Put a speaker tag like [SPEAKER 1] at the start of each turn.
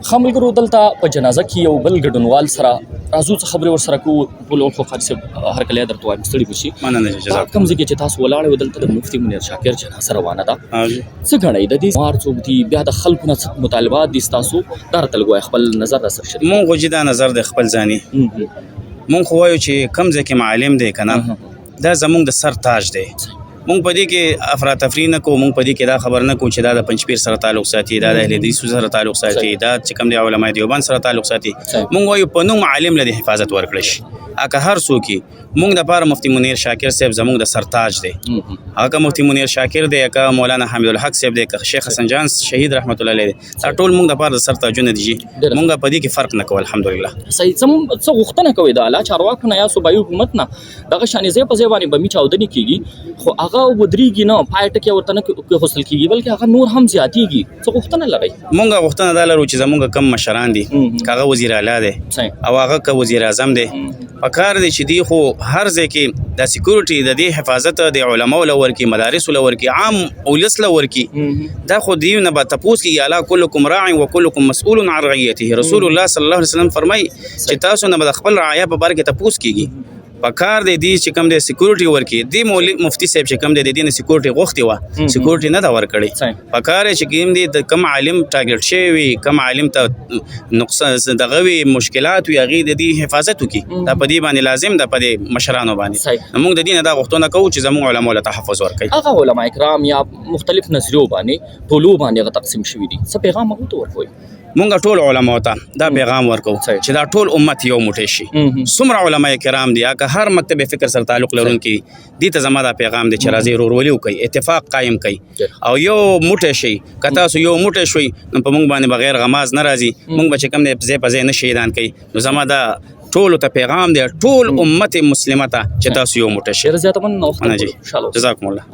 [SPEAKER 1] خاملګرو دلته په جنازه کې یو بل ګډونوال سره راځو څه خبرې ورسره کوو ټول خو قاري صاحب هر کله درته وایم ستړي بشي
[SPEAKER 2] مننه جزاک
[SPEAKER 1] کوم ځای کې چې تاسو ولاړ یو دلته د مفتي منیر شاکر جنازه روانه ده
[SPEAKER 2] الله.
[SPEAKER 1] څه ګڼئ د دې مار څوک دي بیا د خلکو نه څه مطالبات دي ستاسو دا راته لږ وایه خپل نظر را سره شریک
[SPEAKER 2] مونږ خو دا نظر د خپل ځاني مونږ خو وایو چې کم ځای کې معلم دی که نه دا زمونږ د سر تاج دی. مونږ په دې کې افراتفری نه کوو، مونږ په دې کې دا خبر نه کوو چې دا د پنجپیر سره تعلق ساتي، دا د اهل حدیث سره تعلق ساتي، دا چې کوم دی علماء دیوبند سره تعلق ساتي. مونږ وایو په نوم عالم له حفاظت ورکړي شي. اګه هر څوک مونږ د پاره مفتی منیر شاکر صاحب زمونږ د سر تاج دی. هغه مفتی منیر شاکر دی که مولانا حمید الحق صاحب دی که شیخ حسن جان شهید رحمت الله علیه دی، دا ټول مونږ د پاره د سر تاجونه دي. مونږ په دې کې فرق نه کوو الحمدلله.
[SPEAKER 1] صحیح څه غوښتنه کوي د اعلی چارواکو نه یا صوبایي حکومت نه دغه شانې ځای په ځای باندې بمي چاودنې کیږي خو هغه ودرېږي نه پای ټکی ورته نه کېښودل کېږي بلکې هغه نور هم زیاتېږي. څه غوښتنه لرئ؟
[SPEAKER 2] مونږ غوښتنه دا لرو چې زمونږ کم مشران دي که هغه وزیر اعلی دی او هغه که وزیر اعظم دی پکار دی چې دی خو هر ځای کې د سکیورټي د دې حفاظت د علماو له ورکي مدارسو له ورکي عام اولس له ورکي دا خو دیو نه به تپوس کېږي الا کلکم راع و کلکم مسؤول عن رعیته. رسول الله صلی الله علیه وسلم فرمایي چې تاسو نه به د خپل رعایا په باره کې تپوس کېږي. پکار دی دی چې کوم دی سکیورټي ورکي دی مفتی صاحب چې کوم دی د دې نه سکیورټي غوښتې وه سکیورټي نه ده ورکړې. پکار چې کوم دی د کم عالم ټارګټ شوی وي کم عالم ته نقصان دغه وي مشکلات وي هغې د دې حفاظت وکړي. دا په دې باندې لازم ده په دې مشرانو باندې. موږ د دې نه دا غوښتنه کوو چې زموږ علماو له تحفظ ورکوي.
[SPEAKER 1] هغه علما کرام یا مختلف نظریو باندې ټولو باندې هغه تقسیم شوي دي څه پیغام هغوی ته ورکوئ؟
[SPEAKER 2] مونږ ټول علماو ته دا پیغام ورکو چې دا ټول امت یو موټی شي. څومره علما کرام دي که هر مکتب فکر سره تعلق لرونکي دې ته زما دا پیغام دی چې راځئ ورورولي وکړئ اتفاق قایم کړئ او یو موټی شئ. که تاسو یو موټی شوئ نو په مونږ باندې بغیر غماز نه راځي. مونږ به چې کوم دی ځای په ځای نه شهیدان کوي. نو زما دا ټولو ته پیغام دی ټول امت مسلمه ته چې تاسو یو موټی شئ.
[SPEAKER 1] ډېره زیاته مننه.
[SPEAKER 2] جزاکم الله.